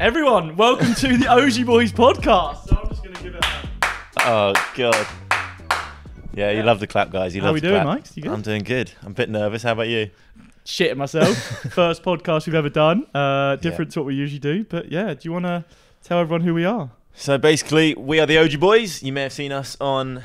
Everyone, welcome to the Augeyboyz podcast. So I'm just going to give it a... Oh, God. Yeah, you love the clap, guys. You How love we the doing, clap. Mike? You good? I'm doing good. I'm a bit nervous. How about you? Shitting myself. First podcast we've ever done. Different to what we usually do. But yeah, do you want to tell everyone who we are? So basically, we are the Augeyboyz. You may have seen us on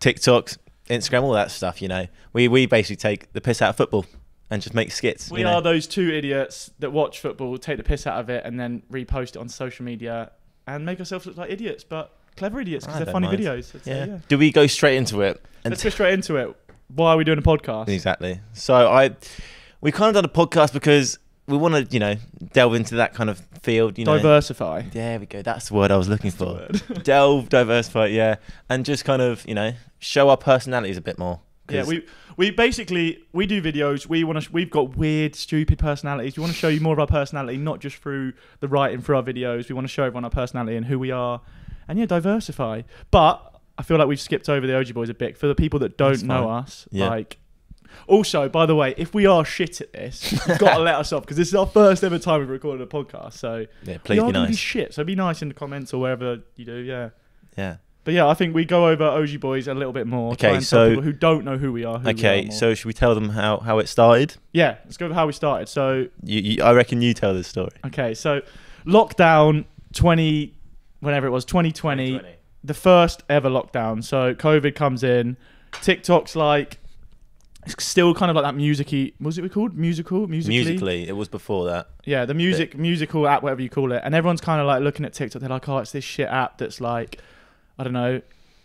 TikTok, Instagram, all that stuff, you know. We basically take the piss out of football and just make skits. We are those two idiots that watch football, take the piss out of it, and then repost it on social media and make ourselves look like idiots, but clever idiots because they're funny videos. Yeah. Do we go straight into it? Let's go straight into it. Why are we doing a podcast? Exactly. So we kind of done a podcast because we want to, delve into that kind of field. Diversify. There we go. That's the word I was looking for. Delve, diversify, yeah. And just kind of, show our personalities a bit more. Yeah, we basically do videos. We've got weird, stupid personalities. We want to show you more of our personality, not just through the writing for our videos. We want to show everyone our personality and who we are, and diversify. But I feel like we've skipped over the Augeyboyz a bit for the people that don't know us. Yeah. Also, by the way, if we are shit at this, you've got to let us off because this is our first ever time we've recorded a podcast. So yeah, please be nice. Be shit. So be nice in the comments or wherever you do. Yeah. Yeah. But yeah, I think we go over Augeyboyz a little bit more. Okay, so people who don't know who we are. So should we tell them how it started? Yeah, let's go over how we started. So I reckon you tell this story. Okay, so lockdown 2020, the first ever lockdown. So COVID comes in, TikTok's it's still kind of like that musicy. What was it called? Musically. It was before that. Yeah, the musical app, whatever you call it. And everyone's kind of like looking at TikTok. They're like, oh, it's this shit app that's like, I don't know,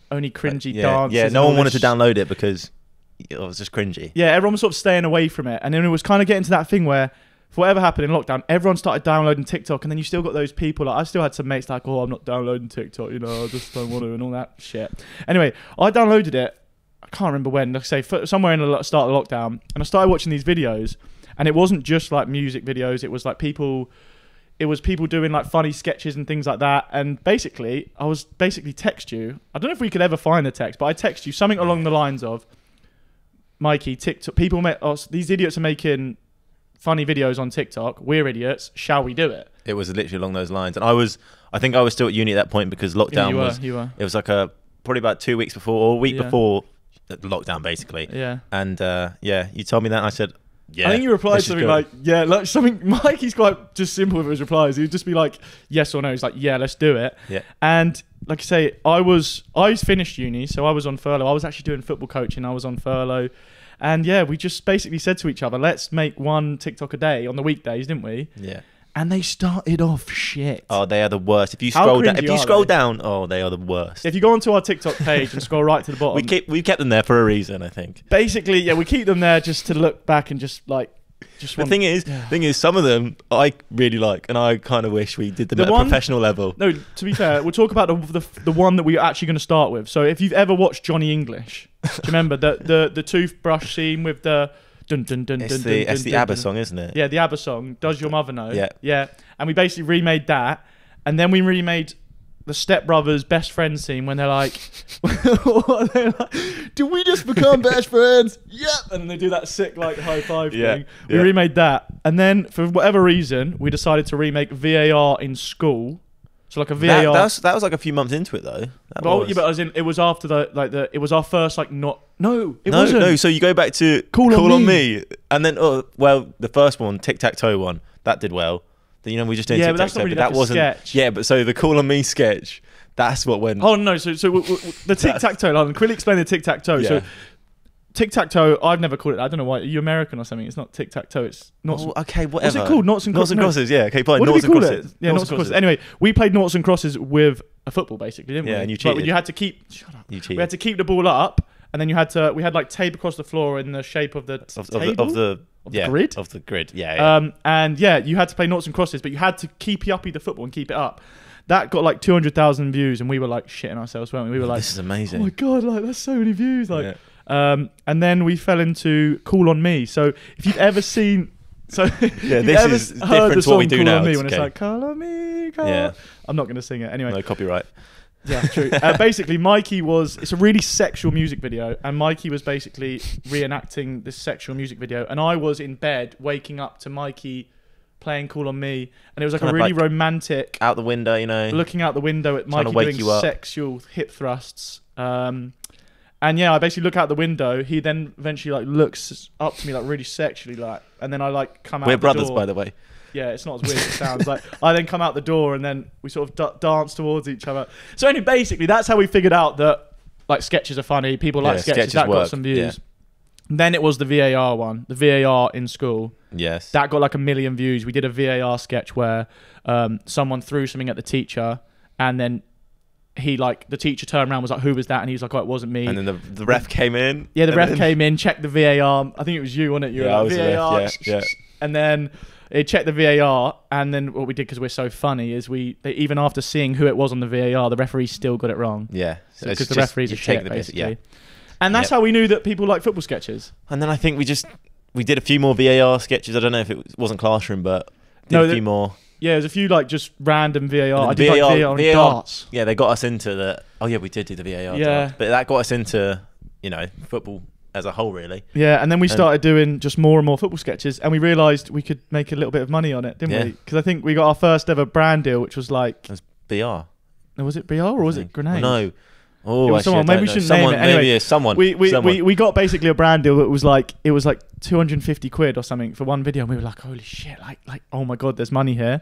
only cringy dances. Yeah, no one wanted to download it because it was just cringy. Yeah, everyone was sort of staying away from it. And then it was kind of getting to that thing where, for whatever happened in lockdown, everyone started downloading TikTok. And then you still got those people, I still had some mates like, oh, I'm not downloading TikTok, I just don't want to, and all that shit. Anyway, I downloaded it. I can't remember when, like I say, somewhere in the start of lockdown. And I started watching these videos. And it wasn't just like music videos. It was like people doing like funny sketches and things like that. And basically, I was text you. I don't know if we could ever find the text, but I text you something along the lines of, Mikey, TikTok, these idiots are making funny videos on TikTok. We're idiots. Shall we do it? It was literally along those lines. And I think I was still at uni at that point because lockdown you were. It was like probably about 2 weeks before or a week before lockdown, basically. Yeah. And you told me that and I said, yeah, I think you replied something like, yeah, like something. Mikey's quite just simple with his replies. He'd just be like, yes or no. He's like, yeah, let's do it. Yeah. And like I say, I finished uni, so I was on furlough. I was actually doing football coaching. I was on furlough. And yeah, we just basically said to each other, let's make one TikTok a day on the weekdays, didn't we? Yeah. And they started off shit. Oh, they are the worst. If you scroll down, oh, they are the worst. If you go onto our TikTok page and scroll right to the bottom, we kept them there for a reason, I think. Basically, yeah, we keep them there just to look back and just. The thing is, some of them I really like, and I kind of wish we did them at a professional level. No, to be fair, we'll talk about the one that we're actually going to start with. So, if you've ever watched Johnny English, do you remember the toothbrush scene with the. It's the ABBA song, isn't it? Yeah, the ABBA song, Does Your Mother Know? Yeah. And we basically remade that. And then we remade the Step Brothers best friend scene when they're like, did we just become best friends? Yep. And they do that sick high five thing. We remade that. And then for whatever reason, we decided to remake VAR in school. So like a VAR. That was like a few months into it though. Yeah, but it was after it was our first wasn't. No. So you go back to Call on Me, and then the first one, Tic Tac Toe one, that did well. Then we just did Tic Tac Toe, but that wasn't. Sketch. Yeah, but so the Call on Me sketch, that's what went. Oh no, so the Tic Tac Toe. I'll quickly explain the Tic Tac Toe. Yeah. So Tic Tac Toe, I've never called it. I don't know why. Are you American or something? It's not Tic Tac Toe. It's not. Okay, whatever. What's it called? Noughts and Crosses. Yeah. Okay, fine. What Noughts and Crosses. Yeah, Noughts and Crosses. Anyway, we played Noughts and Crosses with a football, basically, didn't we? Yeah, and you cheated. But you had to keep. Shut up. You cheated. We had to keep the ball up, and then we had tape across the floor in the shape of the grid. Of the grid. Yeah. And yeah, you had to play Noughts and Crosses, but you had to keep the football and keep it up. That got 200,000 views, and we were shitting ourselves, weren't we? We were this is amazing. Oh my god, that's so many views, and then we fell into Call on Me. So if you've ever seen, this is different to what we do now. When it's like Call on Me, I'm not going to sing it anyway. No copyright. Yeah, true. Basically, it's a really sexual music video, and Mikey was basically reenacting this sexual music video, and I was in bed waking up to Mikey playing Call on Me, and it was like a really romantic out the window, you know, looking out the window at Mikey doing sexual hip thrusts. And yeah, I basically look out the window. He then eventually like looks up to me like really sexually, like, and then I like come out. We're the brothers, door. by the way. Yeah, it's not as weird as it sounds. Like I then come out the door, and then we sort of dance towards each other. So anyway, basically, that's how we figured out that like sketches are funny. People like sketches. That got some views. Yeah. Then it was the VAR one, the VAR in school. Yes. That got like 1 million views. We did a VAR sketch where someone threw something at the teacher, and then the teacher turned around and was like, who was that? And he was like, oh, it wasn't me. And then the ref came in. Yeah, the ref came in, checked the VAR. I think it was you, wasn't it? You were I was VAR. The ref, yeah. And then they checked the VAR. And then what we did, because we're so funny, is even after seeing who it was on the VAR, the referee still got it wrong. Yeah. Because the referees are shit, basically. And that's how we knew that people like football sketches. And then I think we did a few more VAR sketches. I don't know if it wasn't classroom, but a few more. Yeah, there's a few like just random VAR. I did like VAR on darts. Yeah, they got us into the... Oh yeah, we did do the VAR. Yeah. Darts. But that got us into, you know, football as a whole, really. Yeah, and then we started doing just more and more football sketches, and we realised we could make a little bit of money on it, didn't we? Because I think we got our first ever brand deal, which was like... It was BR. Was it BR or was it Grenade? Well, no. Oh, someone. Maybe we shouldn't name it. Anyway, maybe someone. We got basically a brand deal that was like 250 quid or something for one video, and we were like, holy shit, like oh my god, there's money here.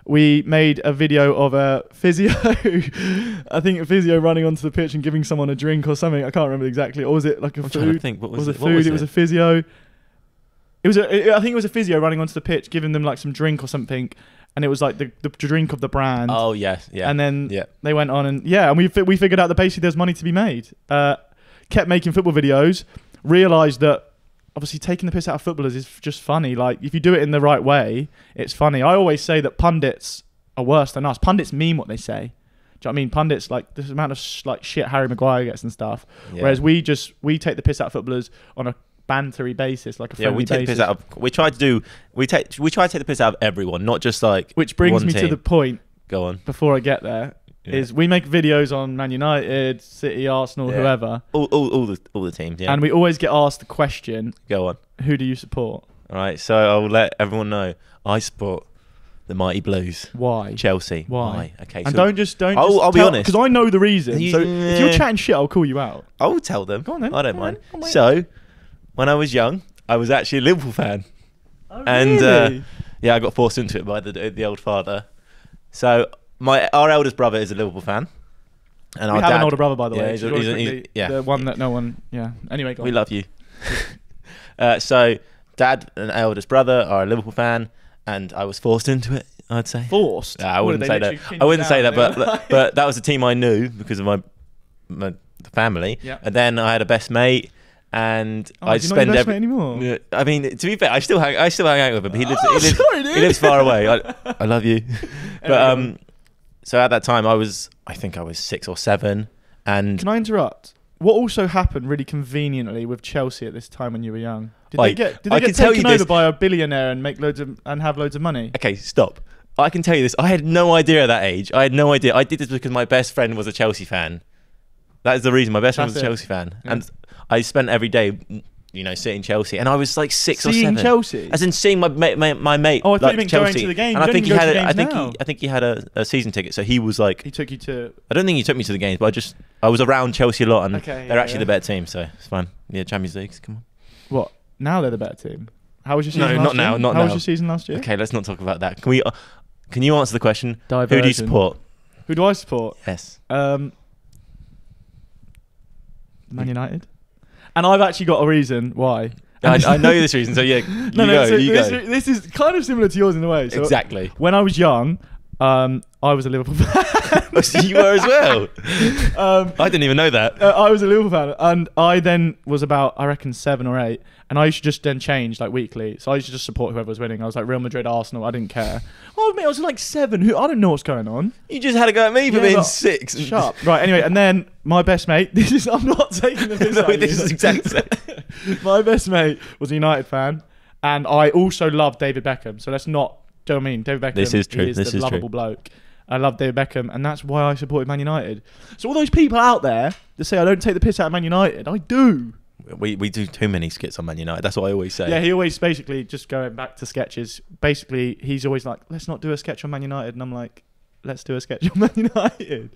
We made a video of a physio, I think a physio running onto the pitch and giving someone a drink or something. I can't remember exactly. Or was it like a I'm food? trying to think. What was it? It was a physio. I think it was a physio running onto the pitch, giving them like some drink or something. And it was like the drink of the brand. Oh, yes, yeah. And then they went on and we figured out that basically there's money to be made. Kept making football videos, realised that obviously taking the piss out of footballers is just funny. Like if you do it in the right way, it's funny. I always say that pundits are worse than us. Pundits mean what they say. Do you know what I mean? Pundits, like this amount of like shit Harry Maguire gets and stuff. Yeah. Whereas we take the piss out of footballers on a bantery basis, like a friendly basis. The piss out of, we try to take the piss out of everyone, not just like which brings me to the point. Go on. Before I get there, is we make videos on Man United, City, Arsenal, whoever. All the teams, yeah. And we always get asked the question. Go on. Who do you support? All right, so I'll let everyone know. I support the Mighty Blues. Why? Chelsea. Why? Okay. And don't just. I'll be honest, because I know the reason. So if you're chatting shit, I'll call you out. I'll tell them. Go on then. I don't mind. So when I was young, I was actually a Liverpool fan. Oh, really? And I got forced into it by the old father. So our eldest brother is a Liverpool fan, and we our have dad, an older brother, by the way. He's the one that no one. Yeah. Anyway, go on. We love you. So dad and eldest brother are a Liverpool fan, and I was forced into it. I'd say forced. I wouldn't say that. I wouldn't say that, but that was the team I knew because of my family. Yeah. And then I had a best mate. And I spend every anymore. I mean, to be fair, I still hang out with him. He lives far away. I love you. But so at that time I think I was 6 or 7. And can I interrupt? What also happened really conveniently with Chelsea at this time when you were young? Did they get taken over by a billionaire and have loads of money? Okay, stop. I can tell you this. I had no idea at that age. I had no idea. I did this because my best friend was a Chelsea fan. That is the reason. My best friend was a Chelsea fan. Yeah. And I spent every day, seeing Chelsea, and I was like 6 or 7. Seeing Chelsea, as in seeing my mate. Oh, I thought you meant going to the game. And I think he had. I think he had a season ticket, so he was like. He took you to. I don't think he took me to the games, but I was around Chelsea a lot, and they're actually the better team, so it's fine. Yeah, Champions League. Come on. What? Now they're the better team. How was your season? No, not now. Not now. How was your season last year? Okay, let's not talk about that. Can you answer the question? Diversion. Who do you support? Who do I support? Yes. Man United. And I've actually got a reason why. I know this reason, so yeah, you go. This is kind of similar to yours in a way. So exactly. When I was young, I was a Liverpool fan. You were as well? I didn't even know that. I was a Liverpool fan, and I then was about, I reckon, 7 or 8, and I used to just then change like weekly. So I used to just support whoever was winning. I was like Real Madrid, Arsenal. I didn't care. Oh mate, I was like 7. I don't know what's going on. You just had a go at me for being 6. Shut up. Right. Anyway, and then my best mate. I'm not taking the piss out of you. This is exactly. My best mate was a United fan, and I also love David Beckham. So let's not. Do you know what I mean? David Beckham. This is true. This is the lovable bloke. I love David Beckham, and that's why I supported Man United. So all those people out there that say I don't take the piss out of Man United, I do. We do too many skits on Man United. That's what I always say. Yeah, he always basically, just going back to sketches, basically he's always like, let's not do a sketch on Man United, and I'm like, let's do a sketch on Man United.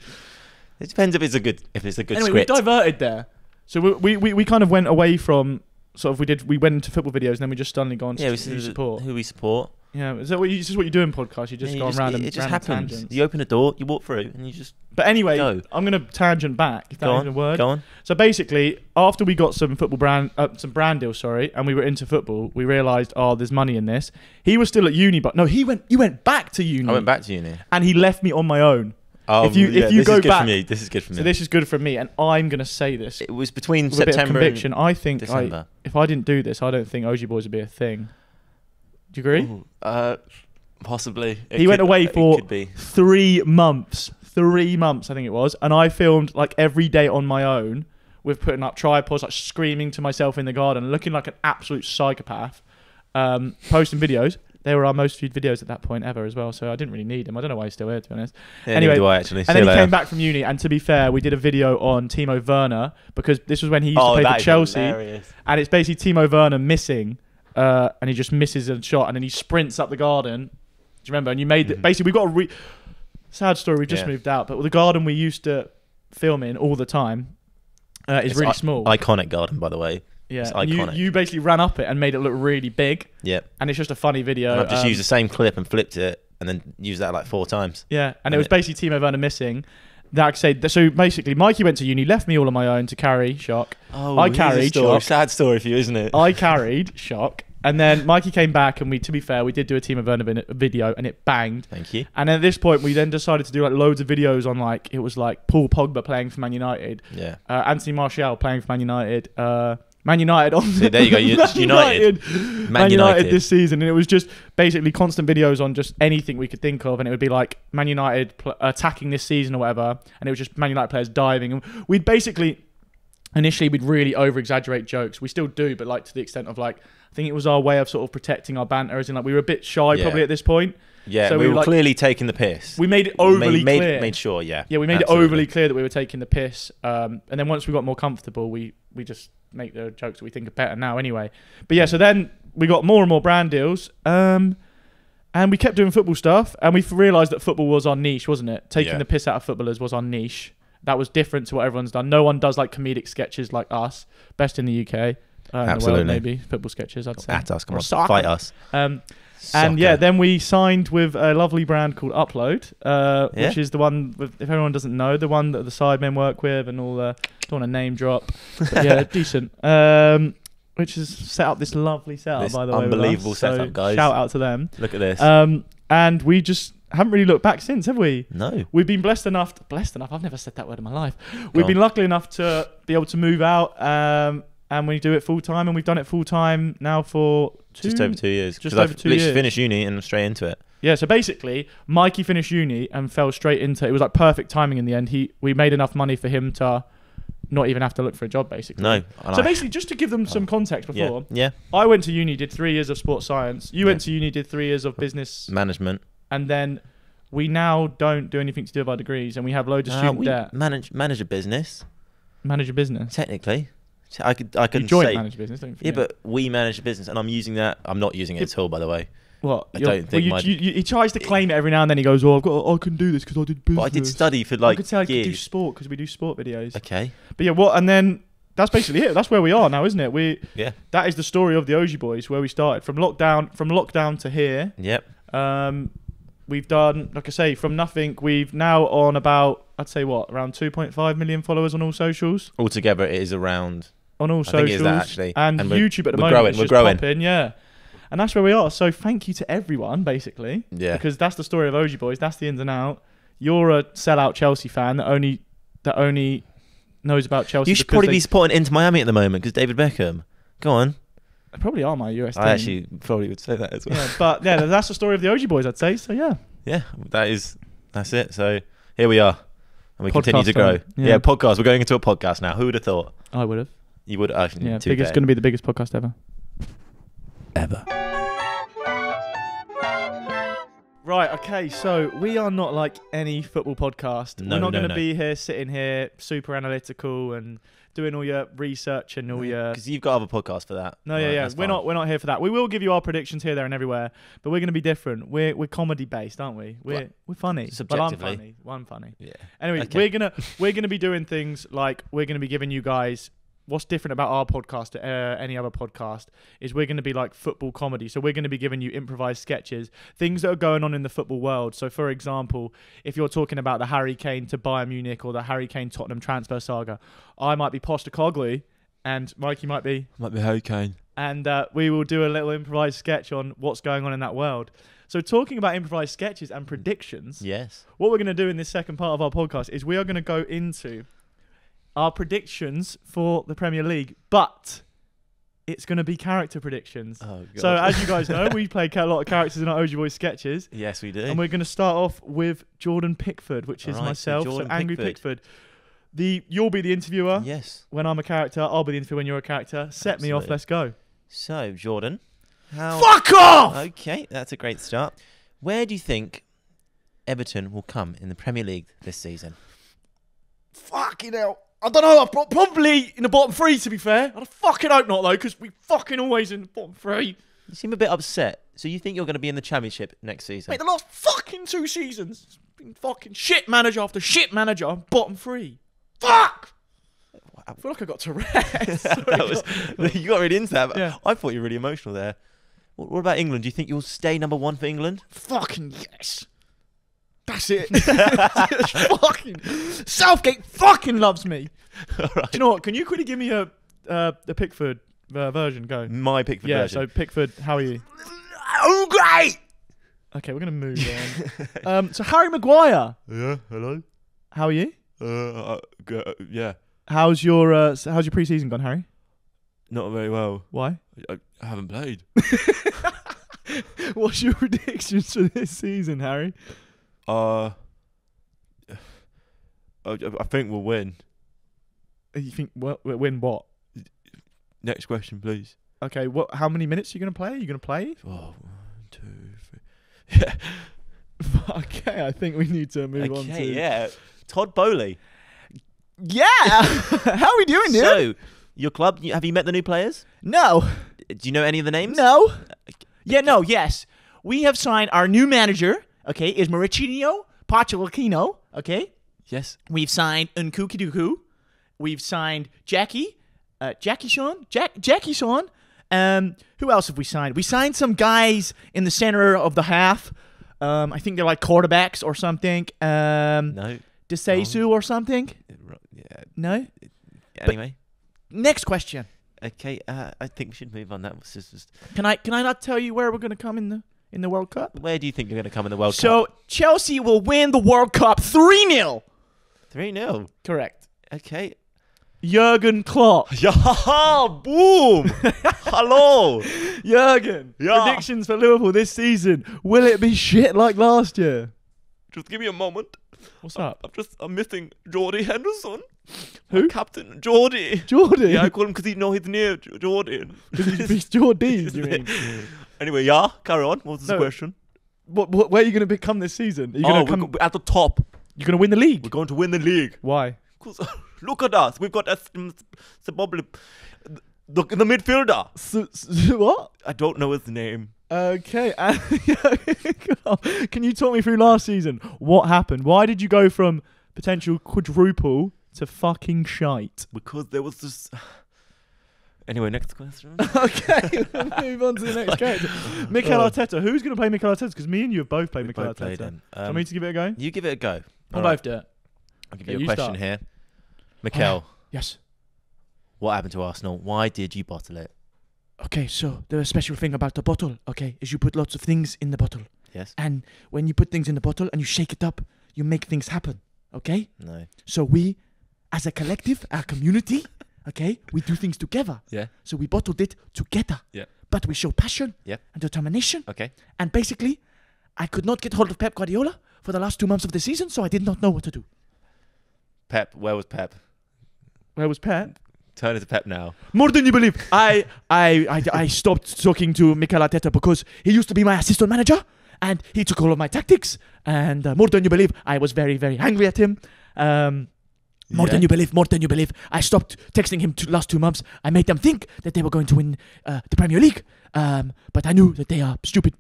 It depends if it's a good anyway, script. We diverted there. So we kind of went away from sort of we went into football videos and then we just suddenly gone to who we support. Yeah, is that what you do in podcasts? You just go around and it just happens. Tangents. You open a door, you walk through, and you just. But anyway, go. I'm gonna tangent back. If that is a word. Go on. So basically, after we got some brand deals, and we were into football, we realised, there's money in this. He was still at uni, but no, he went back to uni. I went back to uni, and he left me on my own. If you go back, this is good for me. So this is good for me, and I'm gonna say this. It was between September and I think December. If I didn't do this, I don't think Augeyboyz would be a thing. Do you agree? Ooh, possibly. He went away for 3 months. 3 months, I think it was, and I filmed like every day on my own with putting up tripods, like screaming to myself in the garden, looking like an absolute psychopath, posting videos. They were our most viewed videos at that point ever as well, so I didn't really need them. I don't know why he's still here, to be honest. Yeah, anyway, do I actually. And then he came back from uni, and to be fair, we did a video on Timo Werner, because this was when he used to play for Chelsea, hilarious. And it's basically Timo Werner missing, and he just misses a shot, and then he sprints up the garden. Do you remember? And you made basically, we got a sad story. We just moved out, but the garden we used to film in all the time is really small. Iconic garden, by the way. Yeah, you basically ran up it and made it look really big. Yeah, and it's just a funny video. And I've just used the same clip and flipped it, and then used that like 4 times. Yeah, and it was basically Timo Werner missing. Like I said, so basically, Mikey went to uni, left me all on my own to carry Shock. Oh, I carried Shock. Sad story for you, isn't it? I carried Shock. And then Mikey came back, and to be fair, we did do a Timo Werner video, and it banged. Thank you. And then at this point, we then decided to do like loads of videos on it was like Paul Pogba playing for Man United, Anthony Martial playing for Man United, Man United on. See, there you go. United. Man United this season, and it was just basically constant videos on just anything we could think of, and it would be like Man United attacking this season or whatever, and it was just Man United players diving, and we'd basically. Initially, we'd really over-exaggerate jokes. We still do, but like to the extent of like, I think it was our way of sort of protecting our banter, as in like we were a bit shy probably at this point. Yeah, so we were clearly taking the piss. We made it overly clear. Made sure, yeah. Yeah, we made it overly clear that we were taking the piss. And then once we got more comfortable, we just make the jokes that we think are better now anyway. But yeah, so then we got more and more brand deals. And we kept doing football stuff, and we realised that football was our niche, wasn't it? Taking the piss out of footballers was our niche. That was different to what everyone's done. No one does like comedic sketches like us. Best in the UK. Absolutely. In the world, maybe. Football sketches, I'd say. At us, come on. Fight us. And yeah, then we signed with a lovely brand called Upload, which is the one, if everyone doesn't know, the one that the Sidemen work with and all the, don't want to name drop, but yeah, decent. Which has set up this lovely setup, by the way. Unbelievable setup, guys. Shout out to them. Look at this. And we just haven't really looked back since, have we? No. We've been blessed enough, I've never said that word in my life. We've been lucky enough to be able to move out, and we do it full time, and we've done it full time now for just over 2 years. Just over 2 years. Finished uni and straight into it. Yeah, so basically, Mikey finished uni and fell straight into it. It was like perfect timing in the end. We made enough money for him to not even have to look for a job, basically. No. So basically, just to give them some context before, yeah. I went to uni, did 3 years of sports science. You went to uni, did 3 years of business management. And then we now don't do anything to do with our degrees, and we have loads of student debt. Manage a business. Manage a business. Technically. I could you joint manage business, don't you? Yeah, but we manage a business, and I'm using that. I'm not using it at all, by the way. What? I don't think he tries to claim it every now and then. He goes, I can do this because I did business. But I did study for like I could say I years. could do sport because we do sport videos. Okay. But yeah, and then that's basically it. That's where we are now, isn't it? That is the story of the Augeyboyz, where we started from lockdown to here. Yep. We've done, like I say, from nothing. We've now on about, I'd say around 2.5 million followers on all socials. Altogether, it is around. On all socials. I think it is that, actually. And YouTube at the moment. We're growing. Popping, yeah. And that's where we are. So thank you to everyone, basically. Yeah. Because that's the story of Augeyboyz. That's the ins and out. You're a sellout Chelsea fan that only knows about Chelsea. You should probably be supporting Inter Miami at the moment because David Beckham. Go on. They probably are my US team. I actually probably would say that as well. Yeah, but yeah, that's the story of the Augeyboyz, I'd say. So yeah. Yeah, that's it. So here we are, and we continue to grow. Yeah, podcast. We're going into a podcast now. Who would have thought? I would have. You would actually. Yeah, it's going to be the biggest podcast ever. Right, okay, so we are not like any football podcast. We're not going to be here, sitting here, super analytical and doing all your research and all your. Because you've got other podcasts for that. No, yeah. We're not here for that. We will give you our predictions here, there, and everywhere, but we're going to be different. We're comedy based, aren't we? We're funny. Subjectively. But I'm funny. Yeah. Anyway, we're gonna be doing things like we're gonna be giving you guys. What's different about our podcast to any other podcast is we're going to be like football comedy. So we're going to be giving you improvised sketches, things that are going on in the football world. So for example, if you're talking about the Harry Kane to Bayern Munich or the Harry Kane Tottenham transfer saga, I might be Postecoglou and Mikey might be Harry Kane. And we will do a little improvised sketch on what's going on in that world. So talking about improvised sketches and predictions, yes, what we're going to do in this second part of our podcast is we are going to go into our predictions for the Premier League, but it's going to be character predictions. Oh, God. So as you guys know, we play a lot of characters in our Augeyboyz sketches. Yes, we do. And we're going to start off with Jordan Pickford, which is myself, so Angry Pickford. You'll be the interviewer. Yes. When I'm a character, I'll be the interviewer when you're a character. Set me off, let's go. So, Jordan. Fuck off! Okay, that's a great start. Where do you think Everton will come in the Premier League this season? Fucking hell. I don't know, probably in the bottom three, to be fair. I fucking hope not, though, because we fucking always in the bottom three. You seem a bit upset. So you think you're going to be in the Championship next season? Mate, the last fucking 2 seasons, it's been fucking shit manager after shit manager, bottom three. Fuck! Wow. I feel like I got Tourette's. You got really into that. Yeah. I thought you were really emotional there. What about England? Do you think you'll stay number 1 for England? Fucking yes. That's it. Fucking Southgate fucking loves me. All right. Do you know what? Can you quickly give me a Pickford version? Go. My Pickford version. So Pickford, how are you? Oh, great. Okay, we're gonna move on. So Harry Maguire. Yeah. Hello. How are you? Yeah. How's your pre-season gone, Harry? Not very well. Why? I haven't played. What's your predictions for this season, Harry? I think we'll win. You think win what? Next question, please. Okay, how many minutes are you going to play? Are you going to play? Oh, 1, 2, 3. Yeah. Okay, I think we need to move on to... yeah. Todd Bowley. Yeah! How are we doing, dude? So, your club, have you met the new players? No. Do you know any of the names? No. Yes. We have signed our new manager, okay, is Mauricio Pochettino, okay? Yes. We've signed Nkuki Duku. We've signed Jackie Sean. Who else have we signed? We signed some guys in the center of the half. I think they're like quarterbacks or something. No. DeSesu or something? Yeah. No? Anyway. But next question. Okay, I think we should move on. That was just... Can I not tell you where we're going to come in the World Cup? Where do you think you're going to come in the World Cup? So, Chelsea will win the World Cup 3-0. 3-0? Correct. Okay. Jurgen Klopp. Yeah, boom. Hello. Jurgen. Yeah. Predictions for Liverpool this season. Will it be shit like last year? Just give me a moment. What's up? I'm missing Jordy Henderson. Who? My captain, Jordy. Jordy? Yeah, I call him because he's near Jordy. He's Jordy, you mean? Anyway, yeah, carry on. What's the question? Where are you going to become this season? Are you we're at the top. You're going to win the league? We're going to win the league. Why? Because look at us. We've got the midfielder. What? I don't know his name. Okay. Can you talk me through last season? What happened? Why did you go from potential quadruple to fucking shite? Because there was this... Anyway, next question. Okay, we'll move on to the next character. Mikel Arteta. Who's going to play Mikel Arteta? Because me and you have both played Mikel Arteta. Do you want me to give it a go? You give it a go. We'll both do it. I'll give you a question here. Mikel. Yes. What happened to Arsenal? Why did you bottle it? Okay, so the special thing about the bottle, okay, is you put lots of things in the bottle. Yes. And when you put things in the bottle and you shake it up, you make things happen, okay? No. So we, as a collective, our community, okay, we do things together. Yeah. So we bottled it together. Yeah. But we show passion. Yeah. And determination. Okay. And basically, I could not get hold of Pep Guardiola for the last 2 months of the season, so I did not know what to do. Pep. Where was Pep? Where was Pep? Turn it to Pep now. More than you believe. I stopped talking to Mikel Arteta because he used to be my assistant manager and he took all of my tactics. And more than you believe, I was very, very angry at him. More than you believe, more than you believe. I stopped texting him last 2 months. I made them think that they were going to win the Premier League. But I knew that they are stupid,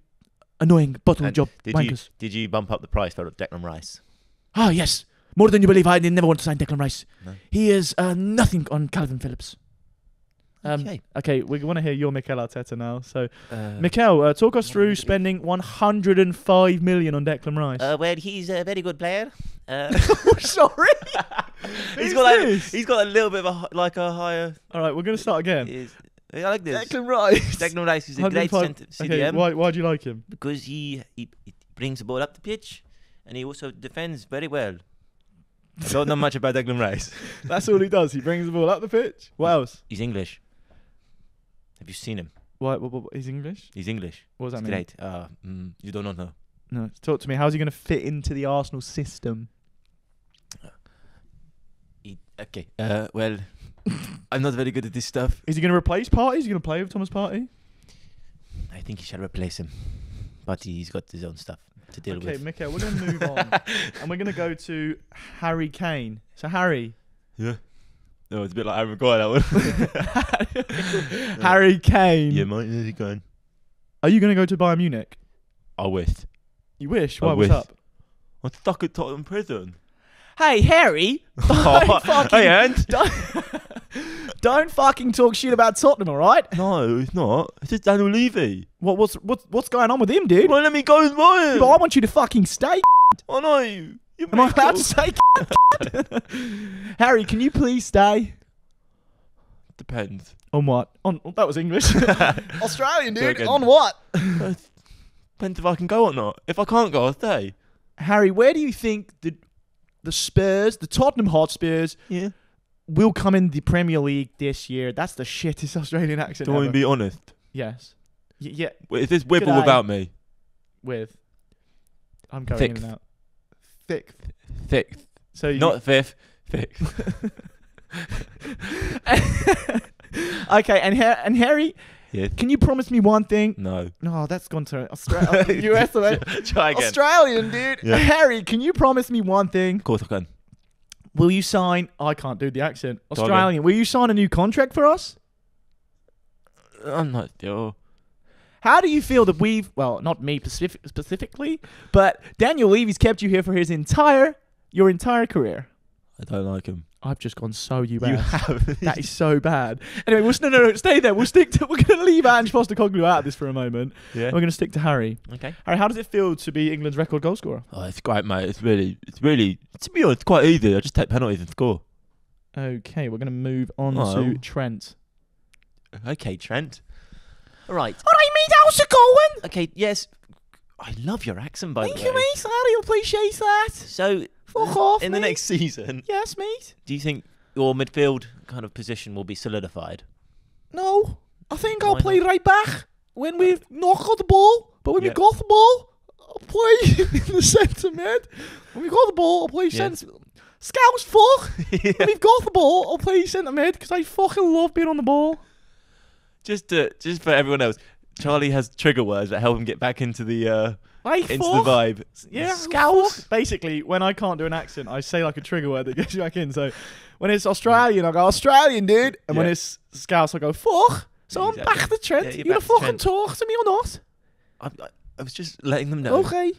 annoying, bottle job wankers. Did you bump up the price for Declan Rice? Ah, yes. More than you believe. I never want to sign Declan Rice. No. He is nothing on Calvin Phillips. Okay, we want to hear your Mikel Arteta now. So, Mikel, talk us through spending 105 million on Declan Rice. Well, he's a very good player. Sorry, he's got a little bit of a higher. All right, we're gonna start again. I like this. Declan Rice. Declan Rice is a great CDM. Okay, why do you like him? Because he brings the ball up the pitch, and he also defends very well. I don't know much about Declan Rice. That's all he does. He brings the ball up the pitch. What else? He's English. Have you seen him? What? He's English? He's English. What does that mean? Great. You don't know. No. Talk to me. How's he going to fit into the Arsenal system? Okay. Well, I'm not very good at this stuff. Is he going to replace Partey? Is he going to play with Thomas Partey? I think he shall replace him. But he's got his own stuff to deal with. Okay, Mikel, we're going to move on. And we're going to go to Harry Kane. So, Harry. Yeah. No, it's a bit like Harry Maguire, that one. Harry Kane. Yeah, mate, how's he going? Are you going to go to Bayern Munich? I wish. You wish? Why? What's up? I'm stuck at Tottenham prison. Hey, Harry. Don't fucking talk shit about Tottenham, all right? No, it's not. It's just Daniel Levy. What's going on with him, dude? Well, let me go with mine. But I want you to fucking stay. I know you. Am I allowed to say? Harry, can you please stay? Depends. On what? That was English. Australian, dude. On what? Depends if I can go or not. If I can't go, I'll stay. Harry, where do you think the Spurs, the Tottenham Hotspurs, will come in the Premier League this year? That's the shittest Australian accent Do you want me to be honest? Yes. Yeah. Is this with or without me? With. I'm going in and out. Sixth. So not fifth. Sixth. Okay, and Harry, yes. Can you promise me one thing? No. No, that's gone to Australia. US. Try again. Australian, dude. Yeah. Harry, can you promise me one thing? Of course I can. Will you sign... I can't do the accent. Australian. Will you sign a new contract for us? I'm not sure. How do you feel that we've... Well, not me specifically, but Daniel Levy's kept you here for your entire career. I don't like him. I've just gone so US. You have. That is so bad. Anyway, no, stay there. We're going to leave Ange Postecoglou out of this for a moment. Yeah. We're going to stick to Harry. Okay. Harry, how does it feel to be England's record goal scorer? Oh, it's great, mate. It's really, to be honest, it's quite easy. I just take penalties and score. Okay, we're going to move on to Trent. Okay, Trent. All right. All right, mate, how's it going? Okay, yes. I love your accent, by the way. Thank you, mate. I appreciate that. So, fuck off, in the next season, yes, mate. Do you think your midfield kind of position will be solidified? No, I think I'll play right back when we knock on the ball. But when we got the ball, I'll play in the centre mid. When we got the ball, I'll play centre. Scouts, fuck. When we've got the ball, I'll play centre mid because I fucking love being on the ball. Just for everyone else, Charlie has trigger words that help him get back into the vibe. Yeah, Scouts. Basically, when I can't do an accent, I say like a trigger word that gets you back in. So when it's Australian, I go Australian, dude. And when it's Scouts, I go fuck. So I'm back to Trent. You gonna fucking talk to me or not? I was just letting them know. Okay.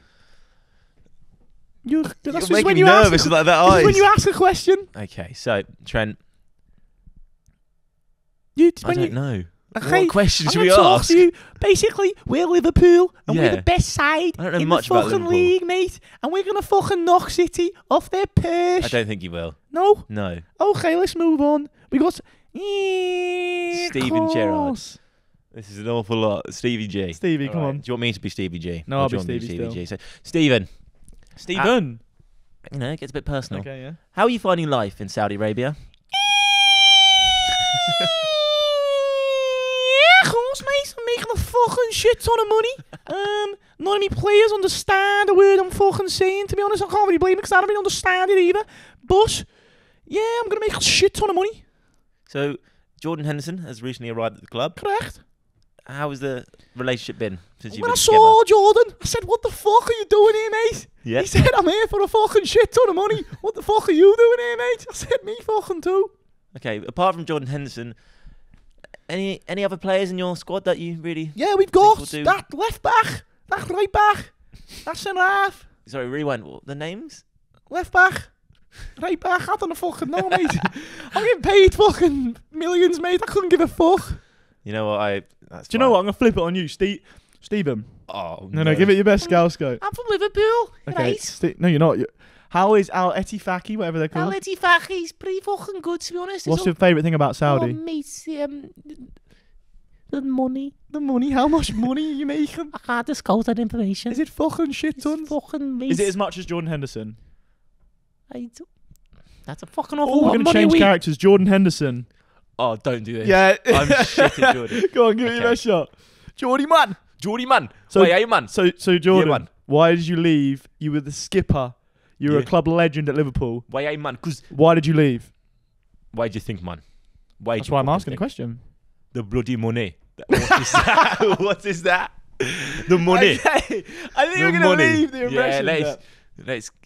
That's making me nervous like that eyes. When you ask a question. Okay, so Trent. I don't know. Okay, what question should we ask? You. Basically, we're Liverpool, and we're the best side I don't know in much the about fucking Liverpool. league, mate. And we're going to fucking knock City off their perch. I don't think you will. No? No. Okay, let's move on. We got... Steven Gerrard. This is an awful lot. Stevie G. Stevie, come on. Do you want me to be Stevie G? No, I'll be Stevie G. So, Steven. You know, it gets a bit personal. Okay, yeah. How are you finding life in Saudi Arabia? Mate, I'm making a fucking shit ton of money. None of me players understand the word I'm fucking saying. To be honest, I can't really blame it because I don't really understand it either. But yeah, I'm gonna make a shit ton of money. So Jordan Henderson has recently arrived at the club. Correct. How has the relationship been since you've When been I saw Jordan, I said, "What the fuck are you doing here, mate?" Yeah. He said, "I'm here for a fucking shit ton of money. What the fuck are you doing here, mate?" I said, "Me fucking too." Okay, apart from Jordan Henderson, any other players in your squad that you really? Yeah, we've got that left back, that right back, that centre half. Sorry, rewind. What the names? Left back, right back. I don't fucking know, mate. I'm getting paid fucking millions, mate. I couldn't give a fuck. You know what? Do you know what? I'm gonna flip it on you, Stephen. Oh no, give it your best scout go. I'm from Liverpool. Okay. No, you're not. How is Al Etifaki, whatever they're called? Al Etifaki's pretty fucking good, to be honest. What's your favourite thing about Saudi? Oh, mate, the money. The money? How much money are you making? I can't disclose that information. Is it fucking shit tons? Fucking mate. Is it as much as Jordan Henderson? That's a fucking awful lot We're going to change characters. Jordan Henderson. Oh, don't do this. Yeah. I'm shit at Jordan. Go on, give it your best shot. Geordie man. So, hey, man. So Jordan, yeah, man. Why did you leave? You were the skipper. You were a club legend at Liverpool. Why, man? Why did you leave? Why do you think, man? That's why I'm asking the question. The bloody money. What is that? What is that? The money. Okay. I think we're going to leave the impression.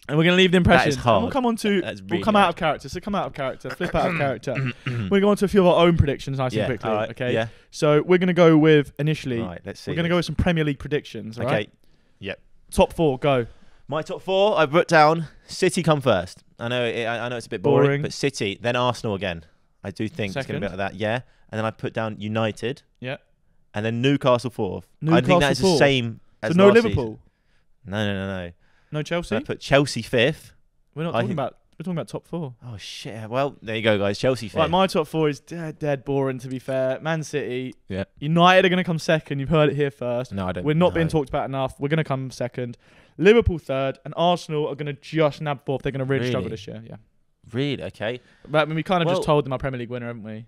And we're going to leave the impression. That is hard. We'll come on to. We'll come out of character. So come out of character. Flip out of character. We're going to go on to a few of our own predictions nice and quickly. Right, okay. Yeah. So we're going to go with initially. Right, let's see. We're going to go with some Premier League predictions. Okay. Right? Yep. Top 4. Go. My top 4. I've put down City come first. I know it's a bit boring, but City, then Arsenal again. I do think it's going to be like that. Yeah. And then I put down United. Yeah. And then Newcastle 4th. I think that is the same as no last Liverpool. Season. No. No Chelsea. So I put Chelsea 5th. We're not talking about. We're talking about top 4. Oh shit! Well, there you go, guys. Chelsea 5th. Right, my top 4 is dead boring. To be fair, Man City. Yeah. United are going to come second. You've heard it here first. No, I don't. We're not being talked about enough. We're going to come second. Liverpool 3rd, and Arsenal are going to just nab 4th. They're going to really struggle this year. Yeah. Really? Okay. But I mean, we kind of just told them our Premier League winner, haven't we?